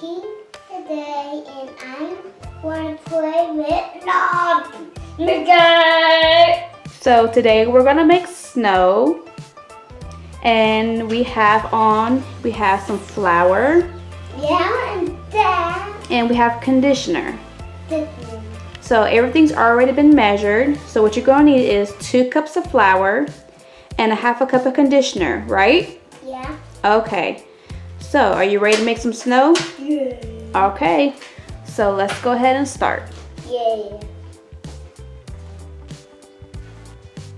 making today, and I want to play with dogs. Okay. So today we're gonna make snow, and we have some flour. Yeah, and that. And we have conditioner. Different. So everything's already been measured. So what you're gonna need is 2 cups of flour and a half a cup of conditioner, right? Yeah. Okay. So are you ready to make some snow? Yeah. Okay. So let's go ahead and start. Yeah.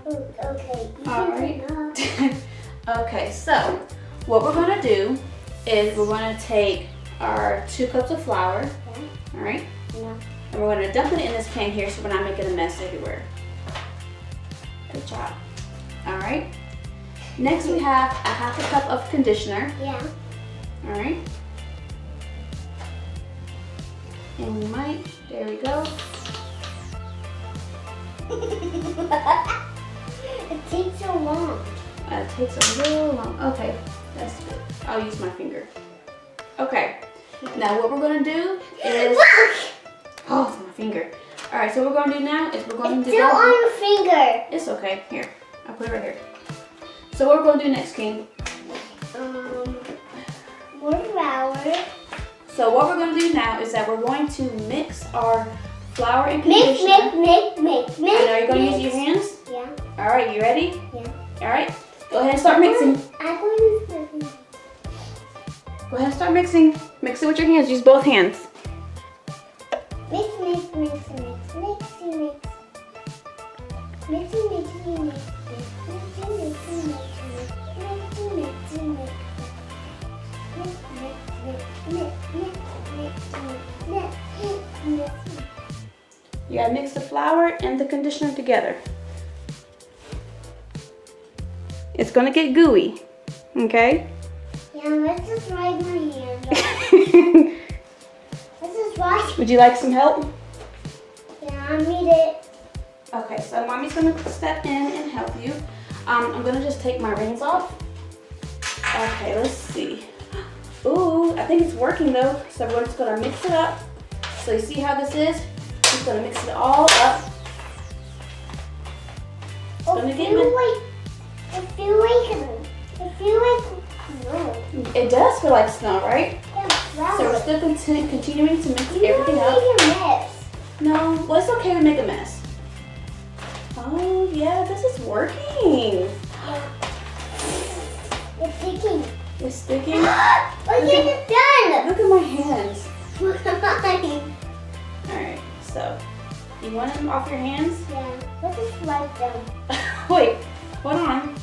Okay. All right. Okay, so what we're gonna do is we're gonna take our 2 cups of flour, all right? Yeah. And we're gonna dump it in this pan here so we're not making a mess everywhere. Good job. All right. Next we have a half a cup of conditioner, Yeah. all right? And we might, there we go. It takes so long. It takes a little long. Okay, that's good. I'll use my finger. Okay. Now what we're gonna do is, oh, it's my finger. All right, so what we're gonna do now is we're going It's to still on your finger. It's okay. Here, I'll put it right here. So what we're gonna do next, King? More flour. So what we're gonna do now is that we're going to mix our flour and Mix. conditioner. And are you gonna use your hands? Yeah. All right, you ready? Yeah. All right, go ahead and start mixing. I'm going to use my finger. Go ahead and start mixing. Mix it with your hands. Use both hands. Mix. You gotta mix the flour and the conditioner together. It's gonna get gooey, okay? Yeah, let's just wipe my hands off. Let's just wash. Would you like some help? Yeah, I need it. Okay, so mommy's gonna step in and help you. I'm gonna just take my rings off. Okay, let's see. Ooh, I think it's working though. So we're just gonna mix it up. So you see how this is? Just gonna mix it all up. It's gonna get I feel like no. It does feel like snow, right? Yeah, So we're still continuing to mix everything up. Make a mess. No, well, it's okay to make a mess. Oh yeah, this is working. Yeah. It's sticking. It's sticking. Look at it done. Look at my hands. Look at mine. All right, so you want them off your hands? Yeah, let's just wipe them. Wait, hold on.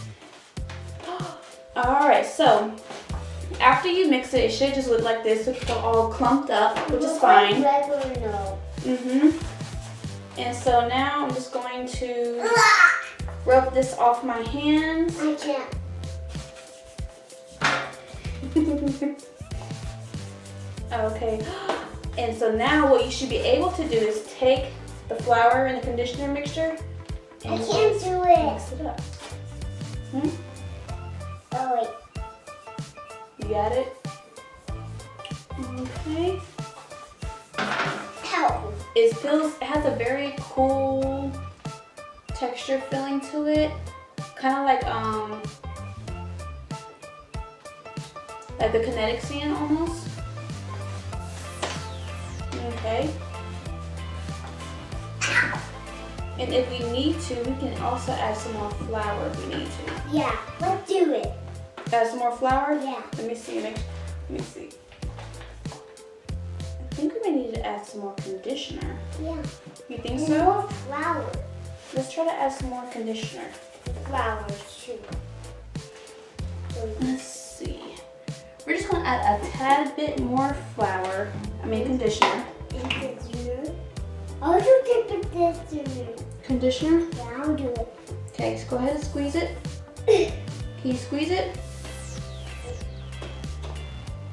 All right, so after you mix it, it should just look like this. It's all clumped up, which is fine. Regular no. And so now I'm just going to rub this off my hands. I can't. Okay. And so now what you should be able to do is take the flour and the conditioner mixture I and can't do it. mix it up. Oh wait. You got it? Okay. Ow. It has a very cool texture feeling to it. Kind of like the kinetic sand almost. Okay. And if we need to, we can also add some more flour if we need to. Yeah, let's do it. Add some more flour? Yeah. Let me see. Let me see. I think we may need to add some more conditioner. Yeah. You think And so? more flour. Let's try to add some more conditioner. Flour too. Let's see. We're just gonna add a tad bit more flour. Conditioner. Conditioner. I'll do conditioner. Conditioner? Yeah, I'll do it. Okay, so go ahead and squeeze it. Can you squeeze it?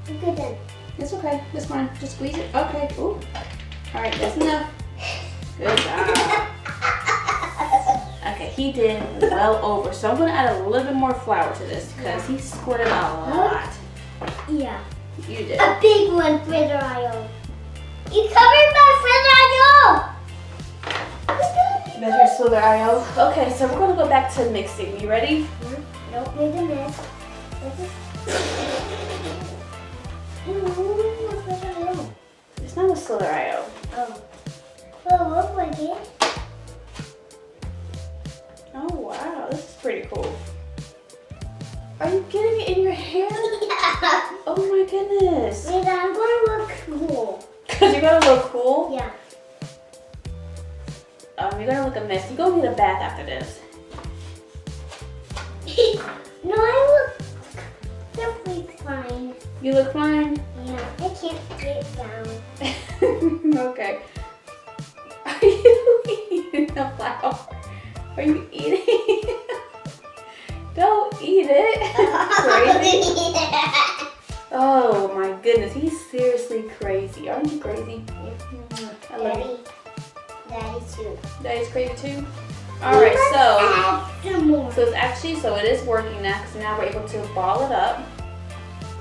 Okay then. It's okay. That's fine. Just squeeze it. Okay. Ooh. All right, that's enough. Good job. Okay, he did well over. So I'm gonna add a little bit more flour to this because he squirted a lot. Yeah. You did. A big one, Fritter Isle. You covered my Fritter Isle. That's your Slither IO. Okay, so we're gonna go back to mixing. You ready? Don't make a mess. Ooh, Fritter Isle. It's not a Slither IO. Oh. Well, look like it. Oh wow, this is pretty cool. Are you getting it in your hair? Yeah. Oh my goodness. Wait, I'm gonna look cool. Cause you're gonna look cool. Yeah. You're gonna look a mess. You're gonna need a bath after this. No, I look perfectly fine. You look fine. Yeah, I can't get down. Okay. Are you eating the flour? Are you eating? Don't eat it. Crazy. Oh my goodness, he's seriously crazy. Aren't you crazy? I love you. Daddy too. Daddy's crazy too. All right, so Add some more. it's actually it is working now because now we're able to ball it up.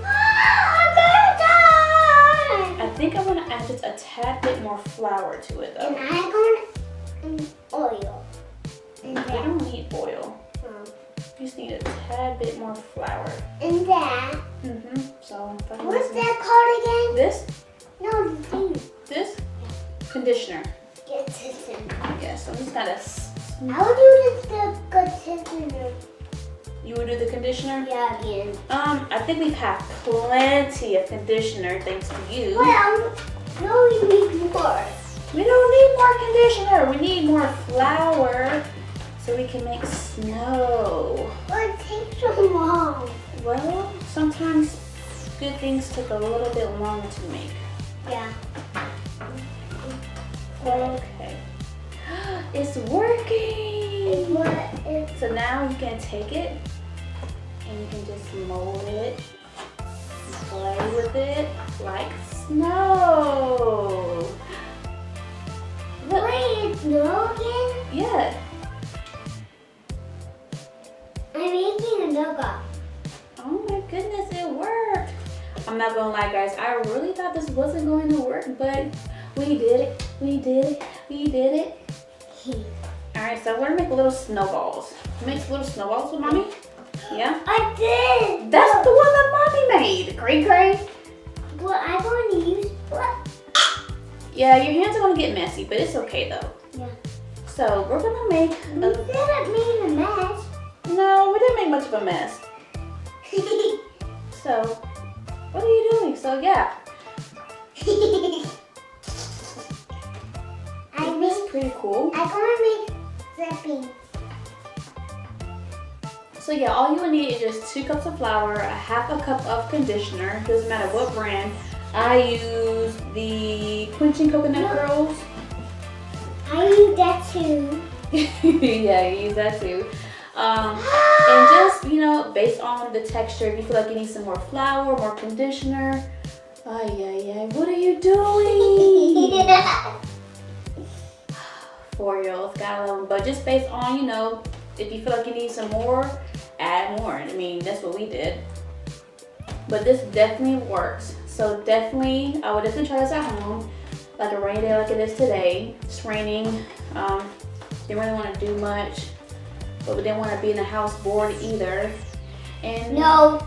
I'm gonna die. I think I'm gonna add just a tad bit more flour to it And though. I'm gonna oil. And You that. don't need oil. You just need a tad bit more flour. And that. So if I can What's use that called again? this, No, the thing. this conditioner. Get this in. Yes, I'm just gonna. I'll do the conditioner. You would do the conditioner? Yeah, again. I think we have plenty of conditioner thanks to you. Well, no, we need more. We don't need more conditioner. We need more flour so we can make snow. But it takes so long. Well, sometimes good things take a little bit longer to make. Yeah. Okay. It's working. What is So now you can take it and you can just mold it, play with it like snow. Look. Wait, it's no again? Yeah. I'm making a nougat. Oh my goodness, it worked. I'm not gonna lie, guys. I really thought this wasn't going to work, but we did it. We did it. We did it. All right, so we're gonna make little snowballs. Make little snowballs with mommy. Yeah. I did. That's the one that mommy made. Great, great. What I'm going to use. What? Yeah, your hands are gonna get messy, but it's okay though. Yeah. So we're gonna make. You said I made a mess. No, we didn't make much of a mess. So, what are you doing? So yeah. This is pretty cool. I'm going to make dripping. So yeah, all you would need is just 2 cups of flour, a half a cup of conditioner. Doesn't matter what brand. I use the Quenching Coconut Girls. I use that too. Yeah, you use that too. And just, based on the texture, if you feel like you need some more flour, more conditioner. Ay, what are you doing? 4-year-olds, gotta love them. But just based on, if you feel like you need some more, add more. I mean, that's what we did. But this definitely works. So definitely, I would definitely try this at home. Like a rainy day like it is today. It's raining. Didn't really want to do much. But we didn't want to be in the house bored either. And No.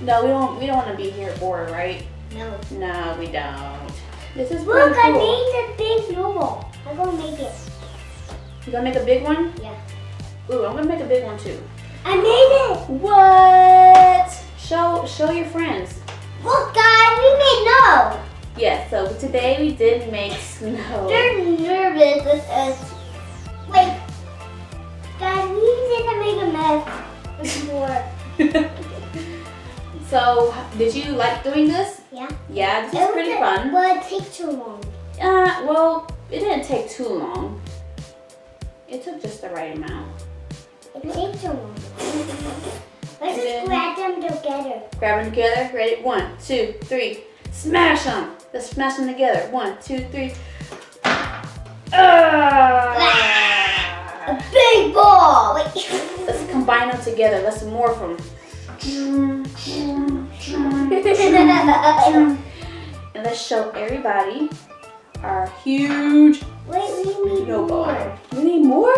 No, we don't want to be here bored, right? No. No, we don't. This is pretty Look, cool. I made a big snowball. I'm going to make it. You gonna make a big one? Yeah. Ooh, I'm gonna make a big one too. I made it. What? Show your friends. Look, guys, we made snow. Yeah, so today we did make snow. They're nervous with us. Wait. Guys, we didn't make a mess before. So, did you like doing this? Yeah. Yeah, this is pretty fun. But it takes too long. Well, it didn't take too long. It took just the right amount. It takes too long. Let's And just grab them together. Grab them together. Ready? 1, 2, 3. Smash them. Let's smash them together. 1, 2, 3. A big ball. Wait. Let's combine them together. Let's morph them. And let's show everybody our huge Wait, we need snowball. more. We need more?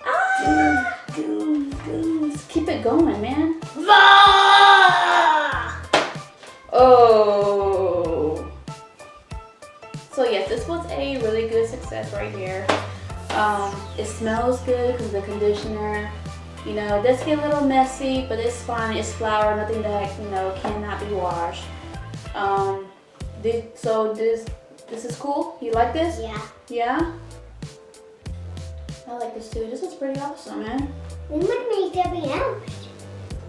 Ah! Goose. Keep it going, man. Oh. So yes, this was a really good success right here. It smells good because the conditioner, you know, it does get a little messy, but it's fine. It's flour, nothing that, you know, cannot be washed. So this is cool. You like this? Yeah. Yeah? I like this too. This is pretty awesome, man. We would make something else.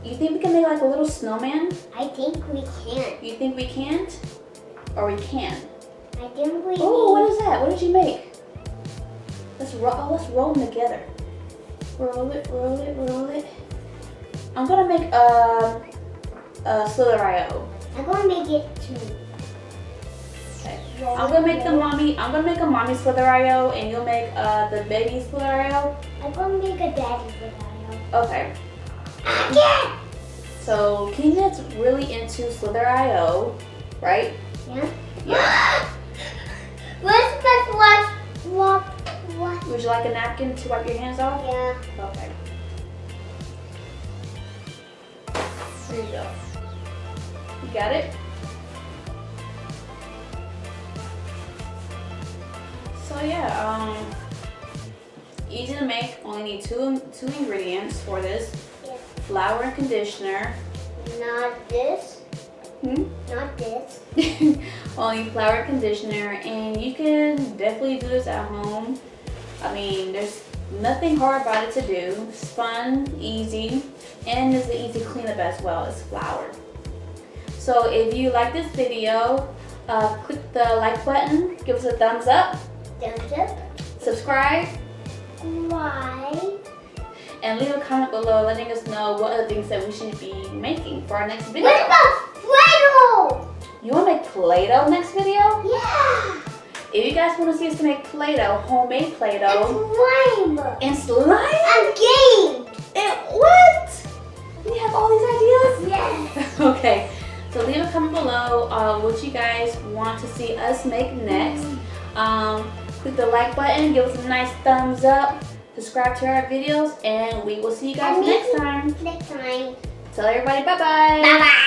You think we can make like a little snowman? I think we can. You think we can't? Or we can? I think we Oh, what need. is that? What did you make? Let's roll them together. Roll it, roll it, roll it. I'm gonna make a Slither.io. I'm gonna make it too. Okay. I'm gonna make a mommy Slither.io, and you'll make the baby Slither.io. I'm gonna make a daddy for that. Okay. Yeah. So Keenan's really into Slither.io, right? Yeah. Yeah. Let's just watch. What? Would you like a napkin to wipe your hands off? Yeah. Okay. There you go. You got it? So yeah, easy to make. Only need two ingredients for this: Yeah. flour and conditioner. Not this. Not this. Only flour and conditioner, and you can definitely do this at home. I mean, there's nothing hard about it to do. It's fun, easy, and it's an easy cleanup as well. It's flour. So if you like this video, click the like button, give us a thumbs up, Thumbs up. subscribe, Why? and leave a comment below letting us know what other things that we should be making for our next video. What about Play-Doh? You want to make Play-Doh next video? Yeah. If you guys want to see us make Play-Doh, homemade Play-Doh, And slime. and slime, And game. and what? We have all these ideas? Yes. Okay, so leave a comment below what you guys want to see us make next. Click the like button, give us a nice thumbs up, subscribe to our videos, and we will see you guys next time. Next time. Tell everybody bye-bye. Bye-bye.